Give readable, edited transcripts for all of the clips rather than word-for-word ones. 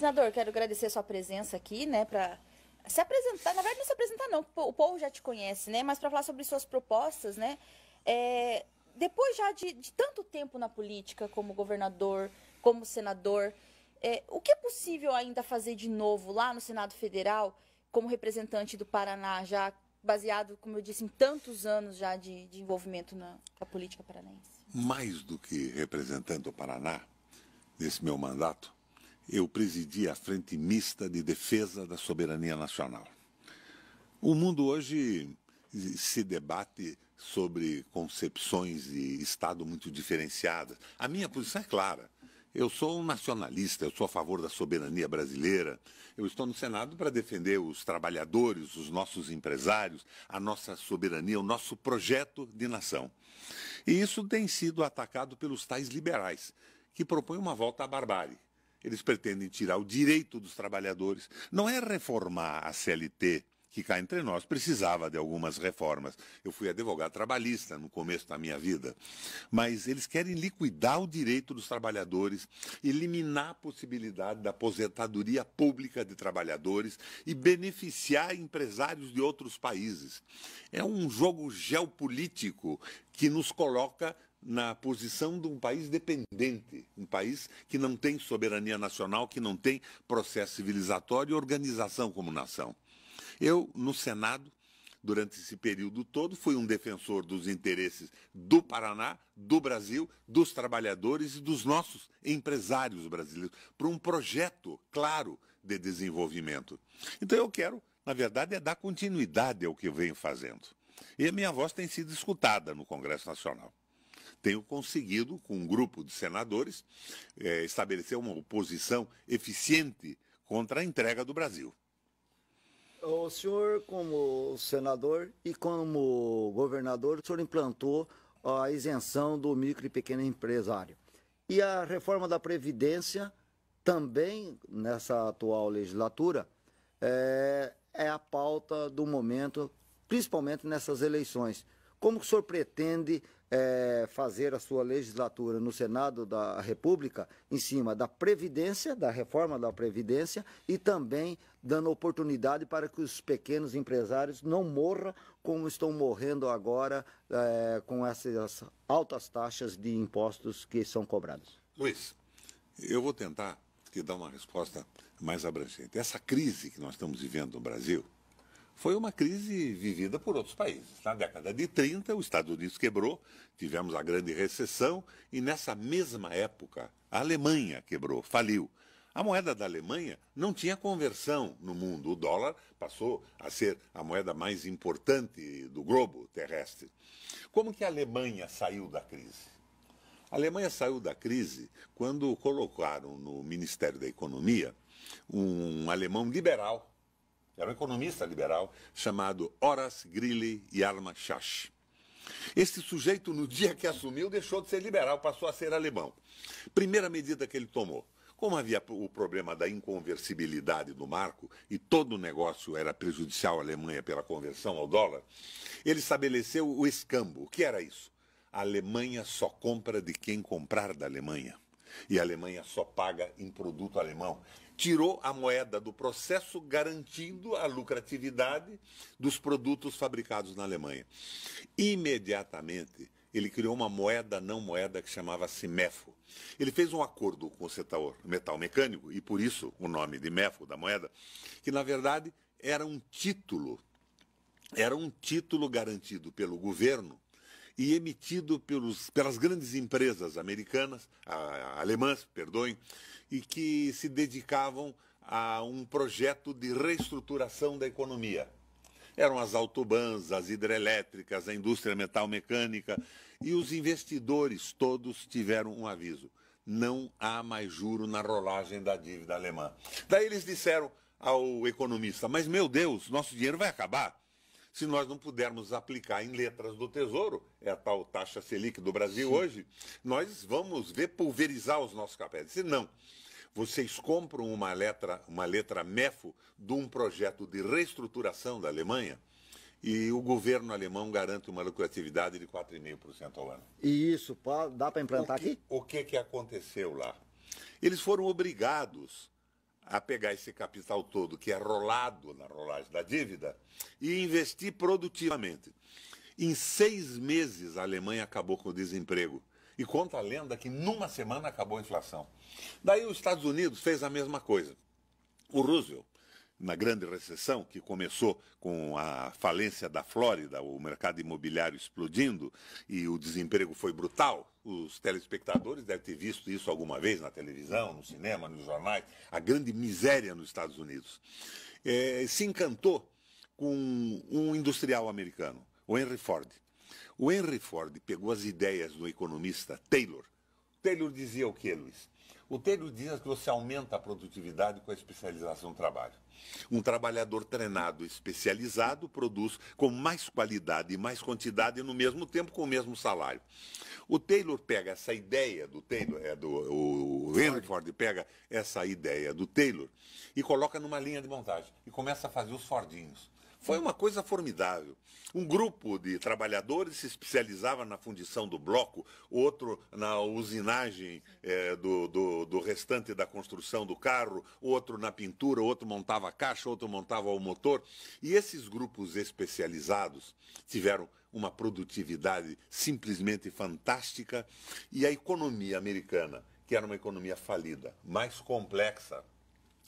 Senador, quero agradecer a sua presença aqui, né, para se apresentar. Na verdade, não se apresentar não, o povo já te conhece, né, mas para falar sobre suas propostas, né. Depois já de tanto tempo na política, como governador, como senador, o que é possível ainda fazer de novo lá no Senado Federal, como representante do Paraná, já baseado, como eu disse, em tantos anos já de envolvimento com a política paranaense? Mais do que representante do Paraná, nesse meu mandato, eu presidi a Frente Mista de Defesa da Soberania Nacional. O mundo hoje se debate sobre concepções de Estado muito diferenciadas. A minha posição é clara. Eu sou um nacionalista, eu sou a favor da soberania brasileira. Eu estou no Senado para defender os trabalhadores, os nossos empresários, a nossa soberania, o nosso projeto de nação. E isso tem sido atacado pelos tais liberais, que propõem uma volta à barbárie. Eles pretendem tirar o direito dos trabalhadores. Não é reformar a CLT, que cá entre nós precisava de algumas reformas. Eu fui advogado trabalhista no começo da minha vida. Mas eles querem liquidar o direito dos trabalhadores, eliminar a possibilidade da aposentadoria pública de trabalhadores e beneficiar empresários de outros países. É um jogo geopolítico que nos coloca na posição de um país dependente, um país que não tem soberania nacional, que não tem processo civilizatório e organização como nação. Eu, no Senado, durante esse período todo, fui um defensor dos interesses do Paraná, do Brasil, dos trabalhadores e dos nossos empresários brasileiros, para um projeto claro de desenvolvimento. Então eu quero, na verdade, dar continuidade ao que eu venho fazendo. E a minha voz tem sido escutada no Congresso Nacional. Tenho conseguido, com um grupo de senadores, estabelecer uma oposição eficiente contra a entrega do Brasil. O senhor, como senador e como governador, o senhor implantou a isenção do micro e pequeno empresário. E a reforma da Previdência, também nessa atual legislatura, é a pauta do momento, principalmente nessas eleições. Como que o senhor pretende fazer a sua legislatura no Senado da República em cima da Previdência, da reforma da Previdência e também dando oportunidade para que os pequenos empresários não morram como estão morrendo agora com essas altas taxas de impostos que são cobrados? Luiz, eu vou tentar te dar uma resposta mais abrangente. Essa crise que nós estamos vivendo no Brasil foi uma crise vivida por outros países. Na década de 30, os Estados Unidos quebrou, tivemos a grande recessão, e nessa mesma época, a Alemanha quebrou, faliu. A moeda da Alemanha não tinha conversão no mundo. O dólar passou a ser a moeda mais importante do globo terrestre. Como que a Alemanha saiu da crise? A Alemanha saiu da crise quando colocaram no Ministério da Economia um alemão liberal, era um economista liberal, chamado Horace Greeley Yarmach. Esse sujeito, no dia que assumiu, deixou de ser liberal, passou a ser alemão. Primeira medida que ele tomou. Como havia o problema da inconversibilidade do marco e todo o negócio era prejudicial à Alemanha pela conversão ao dólar, ele estabeleceu o escambo. O que era isso? A Alemanha só compra de quem comprar da Alemanha. E a Alemanha só paga em produto alemão. Tirou a moeda do processo, garantindo a lucratividade dos produtos fabricados na Alemanha. Imediatamente, ele criou uma moeda não moeda que chamava-se MEFO. Ele fez um acordo com o setor metal mecânico, e por isso o nome de MEFO da moeda, que na verdade era um título garantido pelo governo e emitido pelas grandes empresas americanas, alemãs, perdoem, e que se dedicavam a um projeto de reestruturação da economia. Eram as autobans, as hidrelétricas, a indústria metal mecânica, e os investidores todos tiveram um aviso: não há mais juro na rolagem da dívida alemã. Daí eles disseram ao economista: mas meu Deus, nosso dinheiro vai acabar se nós não pudermos aplicar em letras do Tesouro, é a tal taxa Selic do Brasil. Sim. Hoje, nós vamos ver pulverizar os nossos papéis. Se não, vocês compram uma letra MEFO de um projeto de reestruturação da Alemanha e o governo alemão garante uma lucratividade de 4,5% ao ano. E isso dá para implantar aqui? O que aconteceu lá? Eles foram obrigados a pegar esse capital todo que é rolado na rolagem da dívida e investir produtivamente. Em 6 meses, a Alemanha acabou com o desemprego. E conta a lenda que numa semana acabou a inflação. Daí os Estados Unidos fez a mesma coisa. O Roosevelt, na grande recessão, que começou com a falência da Flórida, o mercado imobiliário explodindo e o desemprego foi brutal. Os telespectadores devem ter visto isso alguma vez na televisão, no cinema, nos jornais, a grande miséria nos Estados Unidos. Se encantou com um industrial americano, o Henry Ford. O Henry Ford pegou as ideias do economista Taylor. Taylor dizia o quê, Luiz? O Taylor dizia que você aumenta a produtividade com a especialização do trabalho. Um trabalhador treinado, especializado, produz com mais qualidade e mais quantidade e no mesmo tempo com o mesmo salário. O Taylor pega essa ideia do Taylor, o Henry Ford pega essa ideia do Taylor e coloca numa linha de montagem e começa a fazer os Fordinhos. Foi uma coisa formidável. Um grupo de trabalhadores se especializava na fundição do bloco, outro na usinagem do restante da construção do carro, outro na pintura, outro montava a caixa, outro montava o motor. E esses grupos especializados tiveram uma produtividade simplesmente fantástica e a economia americana, que era uma economia falida, mais complexa,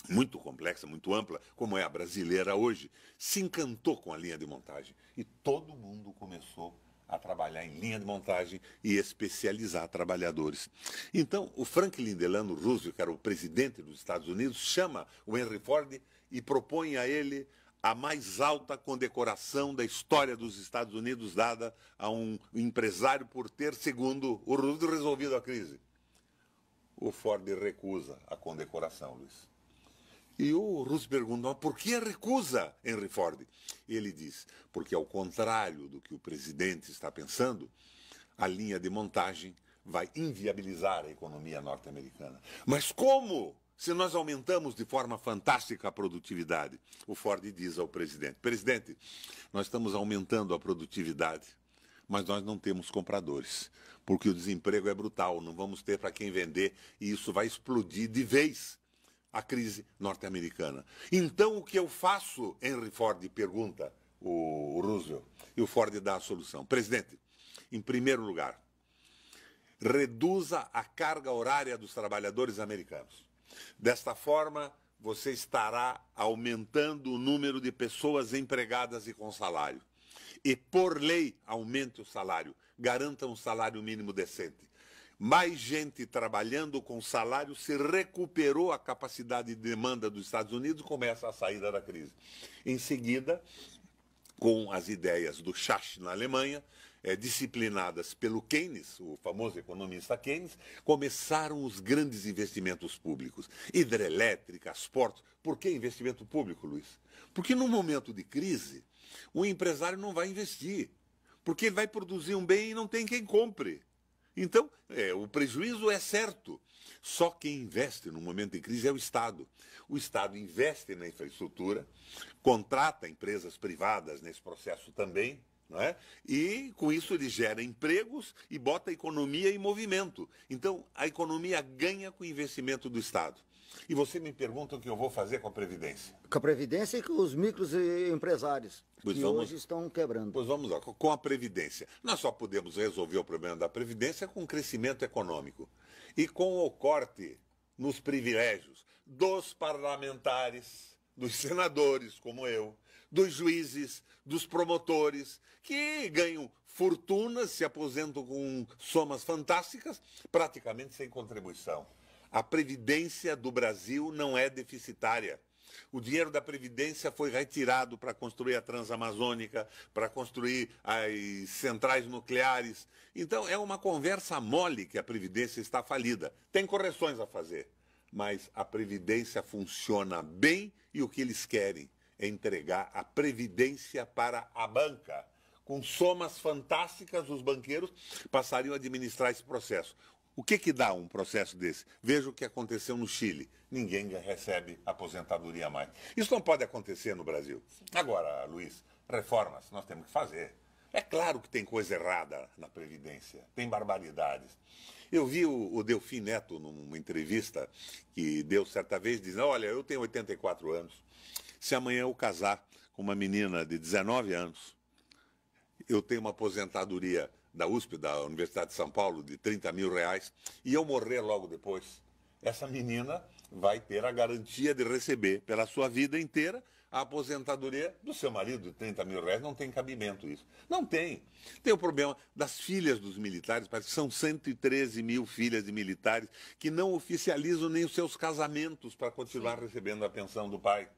muito ampla, como é a brasileira hoje, se encantou com a linha de montagem. E todo mundo começou a trabalhar em linha de montagem e especializar trabalhadores. Então, o Franklin Delano Roosevelt, que era o presidente dos Estados Unidos, chama o Henry Ford e propõe a ele a mais alta condecoração da história dos Estados Unidos dada a um empresário por ter, segundo o Roosevelt, resolvido a crise. O Ford recusa a condecoração, Luiz. E o Roosevelt pergunta, por que recusa, Henry Ford? Ele diz, porque ao contrário do que o presidente está pensando, a linha de montagem vai inviabilizar a economia norte-americana. Mas como? Se nós aumentamos de forma fantástica a produtividade. O Ford diz ao presidente, presidente, nós estamos aumentando a produtividade, mas nós não temos compradores, porque o desemprego é brutal, não vamos ter para quem vender e isso vai explodir de vez a crise norte-americana. Então, o que eu faço? Henry Ford pergunta o Roosevelt. E o Ford dá a solução. Presidente, em primeiro lugar, reduza a carga horária dos trabalhadores americanos. Desta forma, você estará aumentando o número de pessoas empregadas e com salário. E, por lei, aumente o salário. Garanta um salário mínimo decente. Mais gente trabalhando com salário, se recuperou a capacidade de demanda dos Estados Unidos, começa a saída da crise. Em seguida, com as ideias do Schacht na Alemanha, disciplinadas pelo Keynes, o famoso economista Keynes, começaram os grandes investimentos públicos. Hidrelétricas, portos. Por que investimento público, Luiz? Porque num momento de crise, o empresário não vai investir, porque ele vai produzir um bem e não tem quem compre. Então, o prejuízo é certo. Só quem investe no momento de crise é o Estado. O Estado investe na infraestrutura, contrata empresas privadas nesse processo também, não é? E com isso ele gera empregos e bota a economia em movimento. Então, a economia ganha com o investimento do Estado. E você me pergunta o que eu vou fazer com a Previdência. Com a Previdência e com os microempresários que hoje estão quebrando. Pois vamos lá, com a Previdência. Nós só podemos resolver o problema da Previdência com crescimento econômico e com o corte nos privilégios dos parlamentares, dos senadores como eu, dos juízes, dos promotores, que ganham fortunas, se aposentam com somas fantásticas, praticamente sem contribuição. A Previdência do Brasil não é deficitária. O dinheiro da Previdência foi retirado para construir a Transamazônica, para construir as centrais nucleares. Então, é uma conversa mole que a Previdência está falida. Tem correções a fazer, mas a Previdência funciona bem e o que eles querem é entregar a Previdência para a banca. Com somas fantásticas, os banqueiros passariam a administrar esse processo. O que dá um processo desse? Veja o que aconteceu no Chile. Ninguém recebe aposentadoria mais. Isso não pode acontecer no Brasil. Agora, Luiz, reformas nós temos que fazer. É claro que tem coisa errada na Previdência, tem barbaridades. Eu vi o Delfim Neto numa entrevista que deu certa vez, dizendo, olha, eu tenho 84 anos, se amanhã eu casar com uma menina de 19 anos, eu tenho uma aposentadoria da USP, da Universidade de São Paulo, de R$30 mil, e eu morrer logo depois, essa menina vai ter a garantia de receber pela sua vida inteira a aposentadoria do seu marido de R$30 mil. Não tem cabimento isso. Não tem. Tem o problema das filhas dos militares, parece que são 113 mil filhas de militares que não oficializam nem os seus casamentos para continuar recebendo a pensão do pai.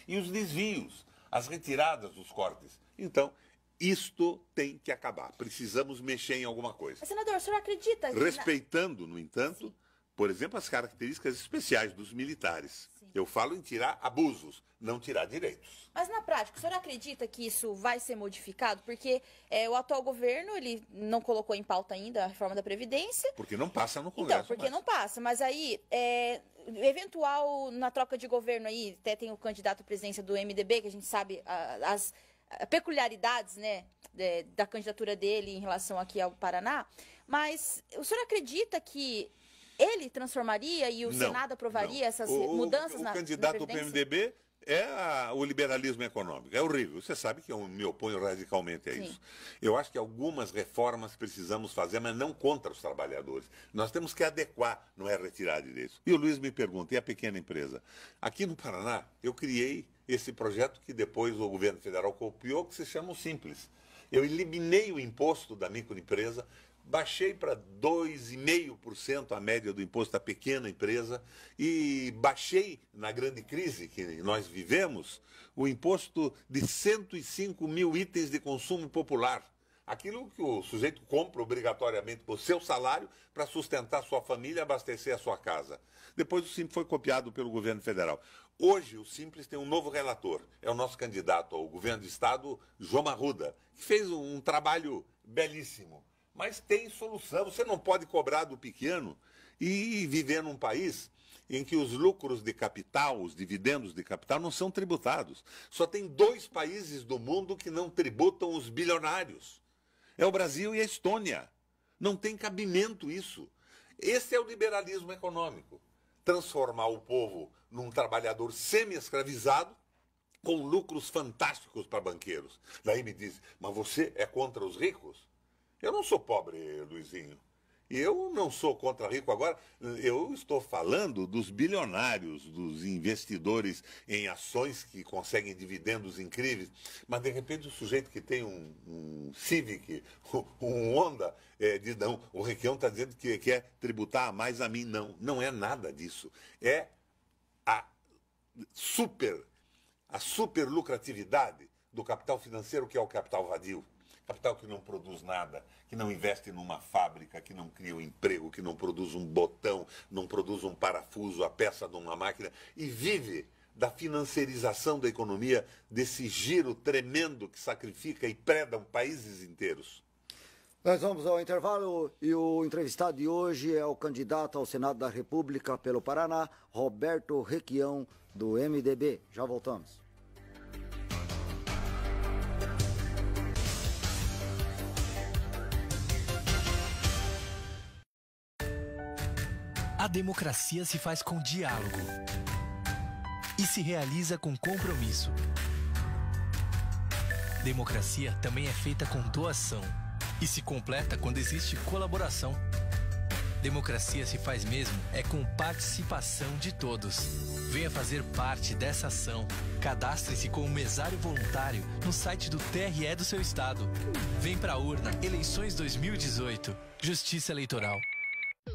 E os desvios, as retiradas dos cortes. Então, isto tem que acabar. Precisamos mexer em alguma coisa. Mas, senador, o senhor acredita que... Respeitando, no entanto, por exemplo, as características especiais dos militares. Sim. Eu falo em tirar abusos, não tirar direitos. Mas, na prática, o senhor acredita que isso vai ser modificado? Porque o atual governo, ele não colocou em pauta ainda a reforma da Previdência. Porque não passa no Congresso. Então, porque não passa. Mas aí, eventual, na troca de governo aí, até tem o candidato à presidência do MDB, que a gente sabe as peculiaridades, né, da candidatura dele em relação aqui ao Paraná. Mas o senhor acredita que ele transformaria e o Senado aprovaria essas mudanças na Previdência? O candidato do PMDB é o liberalismo econômico. É horrível. Você sabe que eu me oponho radicalmente a isso. Eu acho que algumas reformas precisamos fazer, mas não contra os trabalhadores. Nós temos que adequar, não é retirar direitos. E o Luiz me pergunta, e a pequena empresa? Aqui no Paraná, eu criei esse projeto que depois o governo federal copiou, que se chama o Simples. Eu eliminei o imposto da microempresa, baixei para 2,5% a média do imposto da pequena empresa e baixei, na grande crise que nós vivemos, o imposto de 105 mil itens de consumo popular. Aquilo que o sujeito compra obrigatoriamente por seu salário para sustentar sua família e abastecer a sua casa. Depois o Simples foi copiado pelo governo federal. Hoje o Simples tem um novo relator, é o nosso candidato ao governo do estado, João Arruda, que fez um trabalho belíssimo. Mas tem solução. Você não pode cobrar do pequeno e viver num país em que os lucros de capital, os dividendos de capital, não são tributados. Só tem 2 países do mundo que não tributam os bilionários. É o Brasil e a Estônia. Não tem cabimento isso. Esse é o liberalismo econômico. Transformar o povo num trabalhador semi-escravizado com lucros fantásticos para banqueiros. Daí me diz, mas você é contra os ricos? Eu não sou pobre, Luizinho. Eu não sou contra rico. Agora, eu estou falando dos bilionários, dos investidores em ações que conseguem dividendos incríveis. Mas, de repente, o sujeito que tem um Civic, um Honda, não, o Requião está dizendo que quer tributar mais a mim. Não, não é nada disso. É a super lucratividade do capital financeiro, que é o capital vadio. Capital que não produz nada, que não investe numa fábrica, que não cria um emprego, que não produz um botão, não produz um parafuso, a peça de uma máquina, e vive da financiarização da economia, desse giro tremendo que sacrifica e preda países inteiros. Nós vamos ao intervalo e o entrevistado de hoje é o candidato ao Senado da República pelo Paraná, Roberto Requião, do MDB. Já voltamos. A democracia se faz com diálogo e se realiza com compromisso. Democracia também é feita com doação e se completa quando existe colaboração. Democracia se faz mesmo com participação de todos. Venha fazer parte dessa ação. Cadastre-se como mesário voluntário no site do TRE do seu estado. Vem pra urna, eleições 2018. Justiça Eleitoral.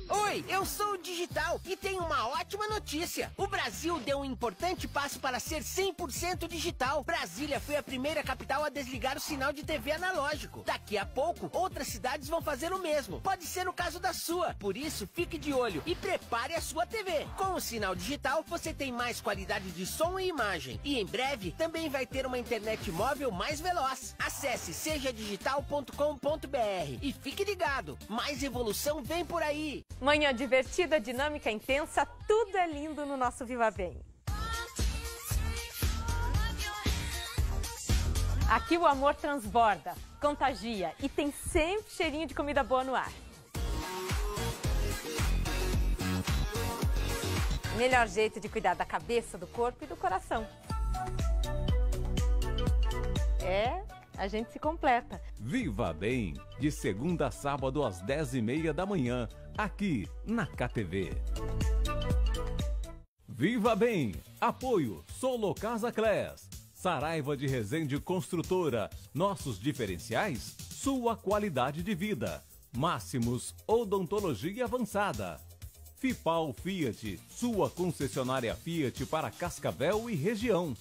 Oi, eu sou o Digital e tenho uma ótima notícia. O Brasil deu um importante passo para ser 100% digital. Brasília foi a primeira capital a desligar o sinal de TV analógico. Daqui a pouco, outras cidades vão fazer o mesmo. Pode ser o caso da sua. Por isso, fique de olho e prepare a sua TV. Com o sinal digital, você tem mais qualidade de som e imagem. E em breve, também vai ter uma internet móvel mais veloz. Acesse sejadigital.com.br e fique ligado. Mais evolução vem por aí. Manhã divertida, dinâmica, intensa, tudo é lindo no nosso Viva Bem. Aqui o amor transborda, contagia e tem sempre cheirinho de comida boa no ar. Melhor jeito de cuidar da cabeça, do corpo e do coração. A gente se completa. Viva Bem, de segunda a sábado às 10h30 da manhã, aqui na KTV. Viva Bem, apoio Solo Casa Class, Saraiva de Resende Construtora, nossos diferenciais, sua qualidade de vida. Máximos Odontologia Avançada. Fipal Fiat, sua concessionária Fiat para Cascavel e região.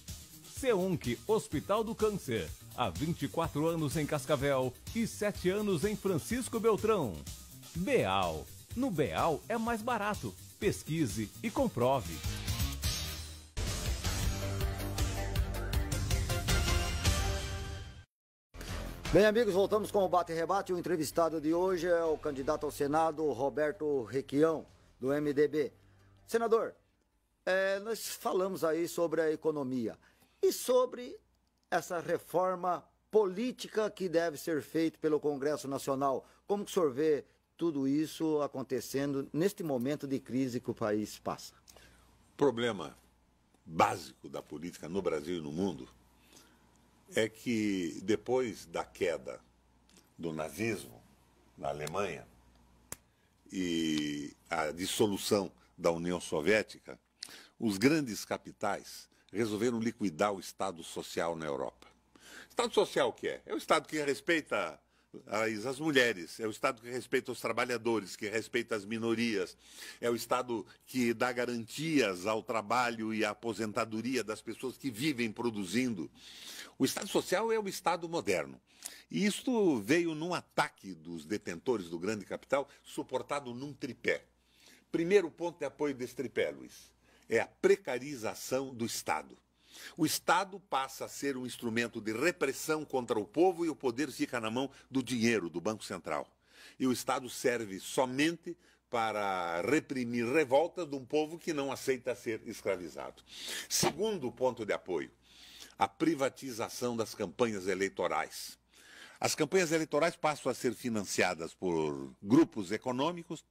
Seonc Hospital do Câncer, há 24 anos em Cascavel e 7 anos em Francisco Beltrão. Beal, no Beal é mais barato. Pesquise e comprove. Bem, amigos, voltamos com o Bate e Rebate. O entrevistado de hoje é o candidato ao Senado, Roberto Requião, do MDB. Senador, nós falamos aí sobre a economia e sobre essa reforma política que deve ser feita pelo Congresso Nacional. Como que o senhor vê tudo isso acontecendo neste momento de crise que o país passa? O problema básico da política no Brasil e no mundo é que depois da queda do nazismo na Alemanha e a dissolução da União Soviética, os grandes capitais resolveram liquidar o Estado Social na Europa. Estado Social o que é? É o Estado que respeita as mulheres, é o Estado que respeita os trabalhadores, que respeita as minorias, é o Estado que dá garantias ao trabalho e à aposentadoria das pessoas que vivem produzindo. O Estado Social é o Estado moderno. E isto veio num ataque dos detentores do grande capital, suportado num tripé. Primeiro ponto de apoio desse tripé, Luiz, é a precarização do Estado. O Estado passa a ser um instrumento de repressão contra o povo e o poder fica na mão do dinheiro, do Banco Central. E o Estado serve somente para reprimir revoltas de um povo que não aceita ser escravizado. Segundo ponto de apoio, a privatização das campanhas eleitorais. As campanhas eleitorais passam a ser financiadas por grupos econômicos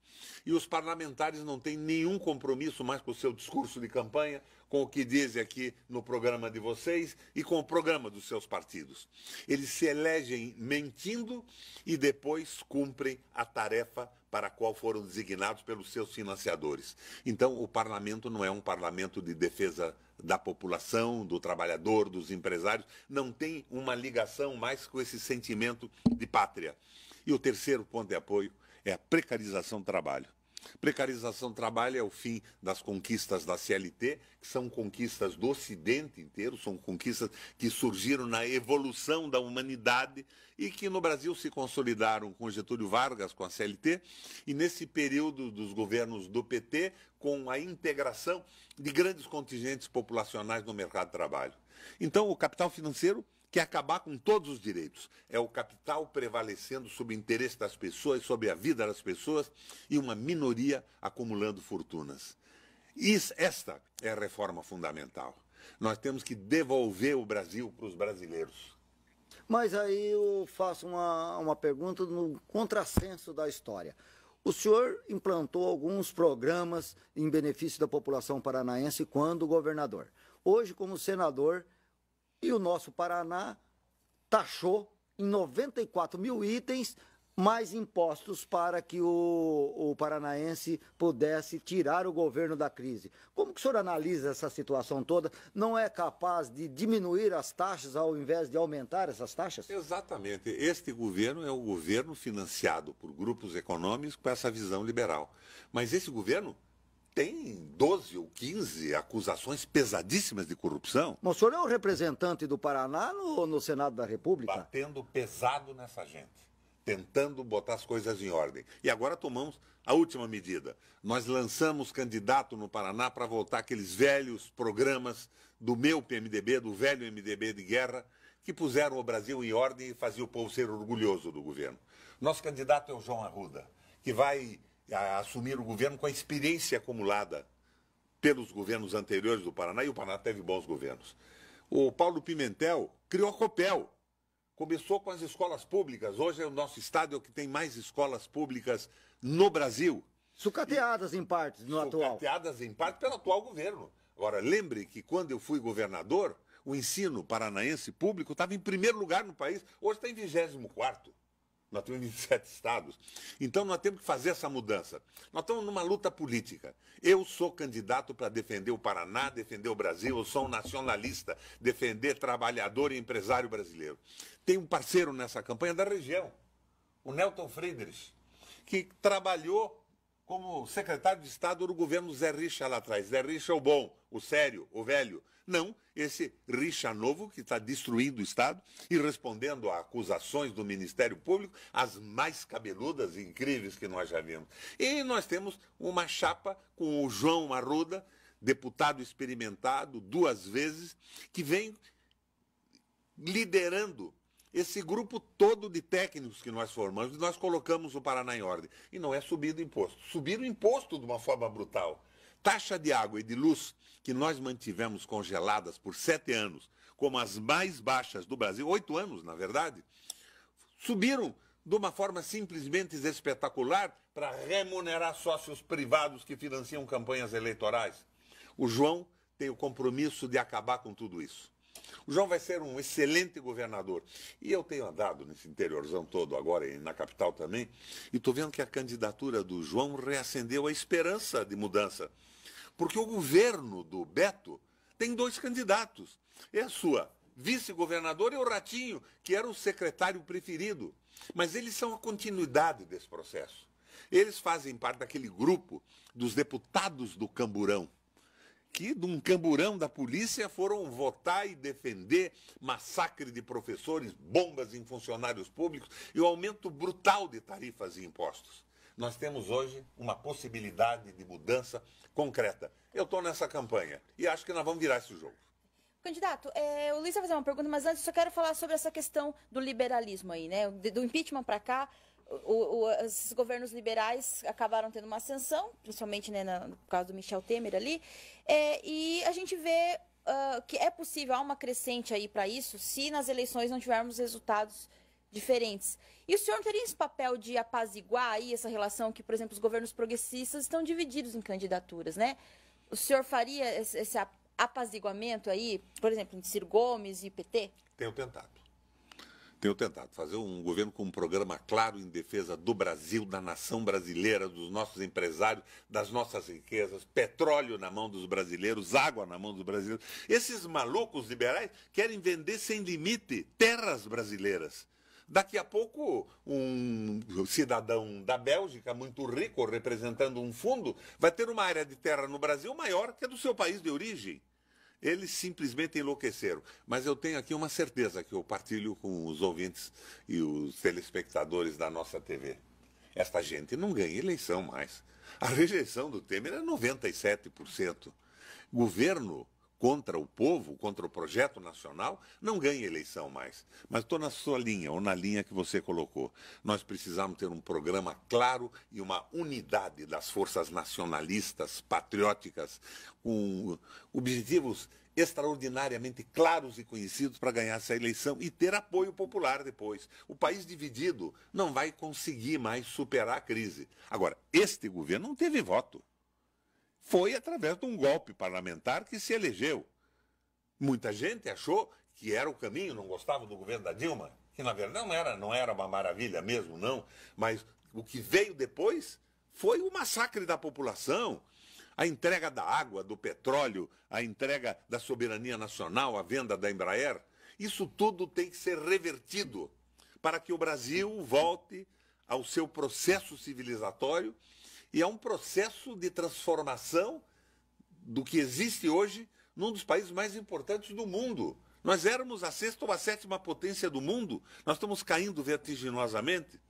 e os parlamentares não têm nenhum compromisso mais com o seu discurso de campanha, com o que dizem aqui no programa de vocês e com o programa dos seus partidos. Eles se elegem mentindo e depois cumprem a tarefa para a qual foram designados pelos seus financiadores. Então, o parlamento não é um parlamento de defesa da população, do trabalhador, dos empresários, não tem uma ligação mais com esse sentimento de pátria. E o terceiro ponto de apoio é a precarização do trabalho. Precarização do trabalho é o fim das conquistas da CLT, que são conquistas do Ocidente inteiro, são conquistas que surgiram na evolução da humanidade e que no Brasil se consolidaram com Getúlio Vargas, com a CLT, e nesse período dos governos do PT, com a integração de grandes contingentes populacionais no mercado de trabalho. Então, o capital financeiro quer acabar com todos os direitos. É o capital prevalecendo sobre o interesse das pessoas, sobre a vida das pessoas e uma minoria acumulando fortunas. Esta é a reforma fundamental. Nós temos que devolver o Brasil para os brasileiros. Mas aí eu faço uma pergunta no contrassenso da história. O senhor implantou alguns programas em benefício da população paranaense quando governador. Hoje, como senador, e o nosso Paraná taxou em 94 mil itens mais impostos para que o paranaense pudesse tirar o governo da crise. Como que o senhor analisa essa situação toda? Não é capaz de diminuir as taxas ao invés de aumentar essas taxas? Exatamente. Este governo é o governo financiado por grupos econômicos com essa visão liberal. Mas esse governo tem 12 ou 15 acusações pesadíssimas de corrupção. Mas o senhor é o representante do Paraná no Senado da República? Batendo pesado nessa gente, tentando botar as coisas em ordem. E agora tomamos a última medida. Nós lançamos candidato no Paraná para voltar aqueles velhos programas do meu PMDB, do velho MDB de guerra, que puseram o Brasil em ordem e faziam o povo ser orgulhoso do governo. Nosso candidato é o João Arruda, que vai assumir o governo com a experiência acumulada pelos governos anteriores do Paraná, e o Paraná teve bons governos. O Paulo Pimentel criou a Copel, começou com as escolas públicas, hoje é o nosso estado é o que tem mais escolas públicas no Brasil. Sucateadas em partes no atual. Sucateadas em parte pelo atual governo. Agora, lembre que quando eu fui governador, o ensino paranaense público estava em primeiro lugar no país, hoje está em 24º. Nós temos 27 estados. Então nós temos que fazer essa mudança. Nós estamos numa luta política. Eu sou candidato para defender o Paraná, defender o Brasil, eu sou um nacionalista, defender trabalhador e empresário brasileiro. Tem um parceiro nessa campanha da região, o Nelton Friedrich, que trabalhou como secretário de Estado do governo Zé Richa lá atrás. Zé Richa é o bom, o sério, o velho. Não, esse Richa novo que está destruindo o Estado e respondendo a acusações do Ministério Público, as mais cabeludas e incríveis que nós já vimos. E nós temos uma chapa com o João Arruda, deputado experimentado 2 vezes, que vem liderando esse grupo todo de técnicos que nós formamos, e nós colocamos o Paraná em ordem. E não é subir o imposto. Subir o imposto de uma forma brutal. Taxa de água e de luz que nós mantivemos congeladas por 7 anos, como as mais baixas do Brasil, 8 anos, na verdade, subiram de uma forma simplesmente espetacular para remunerar sócios privados que financiam campanhas eleitorais. O João tem o compromisso de acabar com tudo isso. O João vai ser um excelente governador. E eu tenho andado nesse interiorzão todo agora e na capital também, e estou vendo que a candidatura do João reacendeu a esperança de mudança. Porque o governo do Beto tem 2 candidatos. É a sua vice-governadora e o Ratinho, que era o secretário preferido. Mas eles são a continuidade desse processo. Eles fazem parte daquele grupo dos deputados do Camburão, que de um camburão da polícia foram votar e defender massacre de professores, bombas em funcionários públicos e o aumento brutal de tarifas e impostos. Nós temos hoje uma possibilidade de mudança concreta. Eu estou nessa campanha e acho que nós vamos virar esse jogo. Candidato, o Luiz vai fazer uma pergunta, mas antes eu só quero falar sobre essa questão do liberalismo aí, né? Do impeachment para cá, esses governos liberais acabaram tendo uma ascensão, principalmente, né, no caso do Michel Temer ali, e a gente vê que é possível, há uma crescente aí para isso, se nas eleições não tivermos resultados diferentes. E o senhor não teria esse papel de apaziguar aí essa relação que, por exemplo, os governos progressistas estão divididos em candidaturas, né? O senhor faria esse apaziguamento aí, por exemplo, entre Ciro Gomes e PT? Tenho tentado fazer um governo com um programa claro em defesa do Brasil, da nação brasileira, dos nossos empresários, das nossas riquezas, petróleo na mão dos brasileiros, água na mão dos brasileiros. Esses malucos liberais querem vender sem limite terras brasileiras. Daqui a pouco, um cidadão da Bélgica, muito rico, representando um fundo, vai ter uma área de terra no Brasil maior que a do seu país de origem. Eles simplesmente enlouqueceram. Mas eu tenho aqui uma certeza que eu partilho com os ouvintes e os telespectadores da nossa TV. Esta gente não ganha eleição mais. A rejeição do Temer é 97%. Governo contra o povo, contra o projeto nacional, não ganha eleição mais. Mas estou na sua linha, ou na linha que você colocou. Nós precisamos ter um programa claro e uma unidade das forças nacionalistas, patrióticas, com objetivos extraordinariamente claros e conhecidos para ganhar essa eleição e ter apoio popular depois. O país dividido não vai conseguir mais superar a crise. Agora, este governo não teve voto. Foi através de um golpe parlamentar que se elegeu. Muita gente achou que era o caminho, não gostava do governo da Dilma, que na verdade não era uma maravilha mesmo, não. Mas o que veio depois foi o massacre da população, a entrega da água, do petróleo, a entrega da soberania nacional, a venda da Embraer. Isso tudo tem que ser revertido para que o Brasil volte ao seu processo civilizatório e a um processo de transformação do que existe hoje num dos países mais importantes do mundo. Nós éramos a 6ª ou a 7ª potência do mundo. Nós estamos caindo vertiginosamente.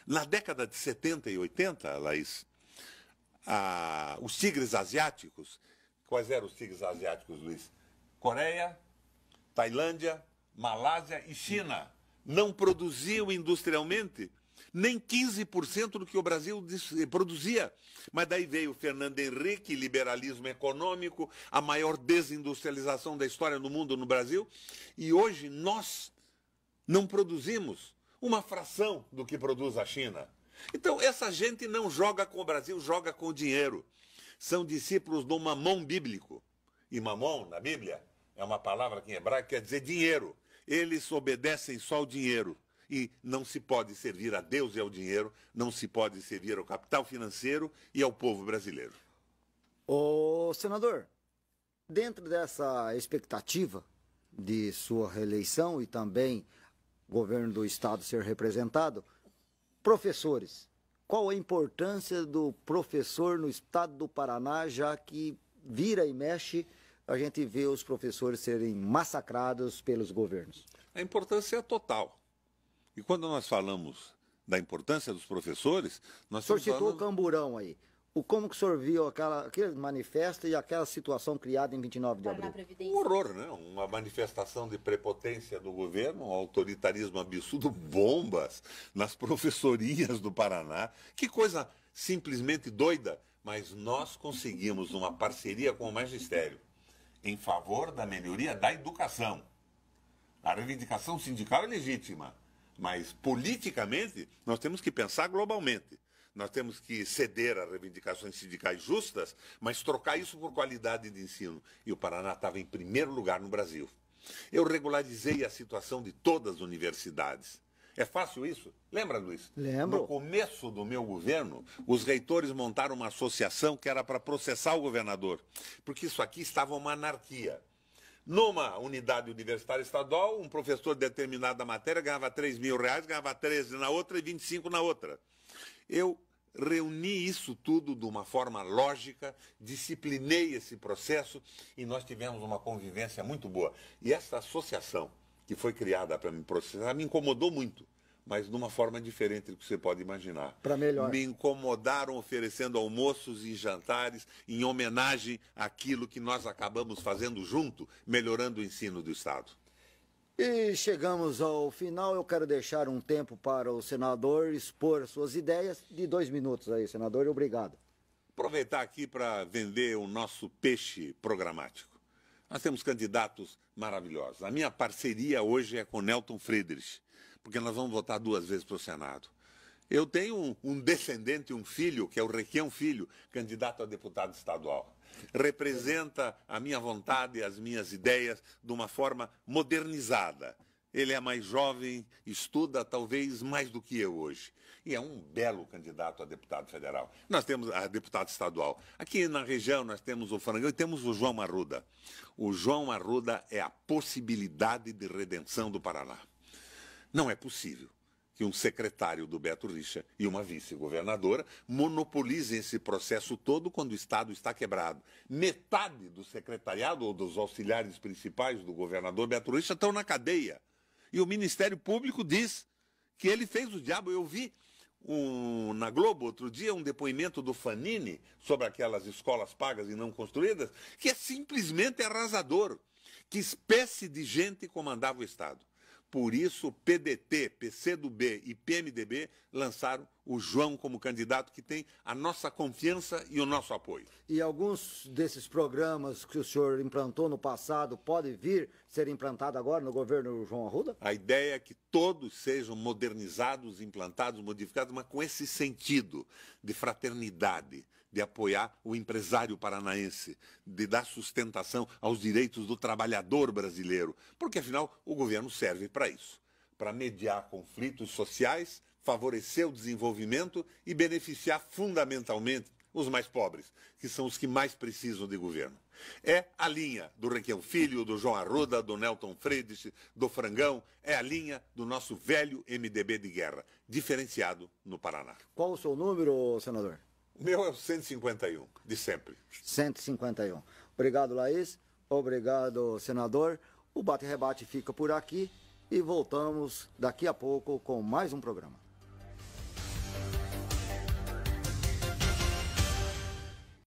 Na década de 70 e 80, Laís, os tigres asiáticos, quais eram os tigres asiáticos, Luiz? Coreia, Tailândia, Malásia e China. Não produziam industrialmente nem 15% do que o Brasil produzia. Mas daí veio Fernando Henrique, liberalismo econômico, a maior desindustrialização da história do mundo no Brasil. E hoje nós não produzimos uma fração do que produz a China. Então, essa gente não joga com o Brasil, joga com o dinheiro. São discípulos do mamon bíblico. E mamon, na Bíblia, é uma palavra que em hebraico quer dizer dinheiro. Eles obedecem só ao dinheiro. E não se pode servir a Deus e ao dinheiro, não se pode servir ao capital financeiro e ao povo brasileiro. Ô, senador, dentro dessa expectativa de sua reeleição e também governo do Estado ser representado, professores, qual a importância do professor no Estado do Paraná, já que vira e mexe, a gente vê os professores serem massacrados pelos governos? A importância é total. E quando nós falamos da importância dos professores, nós O senhor estamos citou o falando... Camburão aí. Como que o senhor viu aquele manifesto e aquela situação criada em 29 de abril? Um horror, né? Uma manifestação de prepotência do governo, um autoritarismo absurdo, bombas nas professorias do Paraná. Que coisa simplesmente doida. Mas nós conseguimos uma parceria com o magistério em favor da melhoria da educação. A reivindicação sindical é legítima, mas politicamente nós temos que pensar globalmente. Nós temos que ceder a reivindicações sindicais justas, mas trocar isso por qualidade de ensino. E o Paraná estava em primeiro lugar no Brasil. Eu regularizei a situação de todas as universidades. É fácil isso? Lembra, Luiz? Lembro. No começo do meu governo, os reitores montaram uma associação que era para processar o governador, porque isso aqui estava uma anarquia. Numa unidade universitária estadual, um professor de determinada matéria ganhava R$3.000, ganhava 13 na outra e 25 na outra. Eu reuni isso tudo de uma forma lógica, disciplinei esse processo e nós tivemos uma convivência muito boa. E essa associação que foi criada para me processar me incomodou muito, mas de uma forma diferente do que você pode imaginar. Para melhor. Me incomodaram oferecendo almoços e jantares em homenagem àquilo que nós acabamos fazendo junto, melhorando o ensino do Estado. E chegamos ao final, eu quero deixar um tempo para o senador expor suas ideias de 2 minutos aí, senador, e obrigado. Aproveitar aqui para vender o nosso peixe programático. Nós temos candidatos maravilhosos. A minha parceria hoje é com Nelton Friedrich, porque nós vamos votar 2 vezes para o Senado. Eu tenho um descendente, um filho, que é o Requião Filho, candidato a deputado estadual. Representa a minha vontade, as minhas ideias de uma forma modernizada. Ele é mais jovem, estuda talvez mais do que eu hoje. E é um belo candidato a deputado federal. Nós temos a deputado estadual. Aqui na região nós temos o Frangão e temos o João Arruda. O João Arruda é a possibilidade de redenção do Paraná. Não é possível que um secretário do Beto Richa e uma vice-governadora monopolizem esse processo todo quando o Estado está quebrado. Metade do secretariado ou dos auxiliares principais do governador Beto Richa estão na cadeia. E o Ministério Público diz que ele fez o diabo. Eu vi na Globo outro dia um depoimento do Fanini sobre aquelas escolas pagas e não construídas, que é simplesmente arrasador. Que espécie de gente comandava o Estado? Por isso, PDT, PCdoB e PMDB lançaram o João como candidato que tem a nossa confiança e o nosso apoio. E alguns desses programas que o senhor implantou no passado podem vir ser implantados agora no governo João Arruda? A ideia é que todos sejam modernizados, implantados, modificados, mas com esse sentido de fraternidade, de apoiar o empresário paranaense, de dar sustentação aos direitos do trabalhador brasileiro, porque afinal o governo serve para isso, para mediar conflitos sociais, favorecer o desenvolvimento e beneficiar fundamentalmente os mais pobres, que são os que mais precisam de governo. É a linha do Requião Filho, do João Arruda, do Nelton Friedrich, do Frangão, é a linha do nosso velho MDB de guerra, diferenciado no Paraná. Qual o seu número, senador? O meu é o 151, de sempre. 151. Obrigado, Laís. Obrigado, senador. O Bate-Rebate fica por aqui e voltamos daqui a pouco com mais um programa.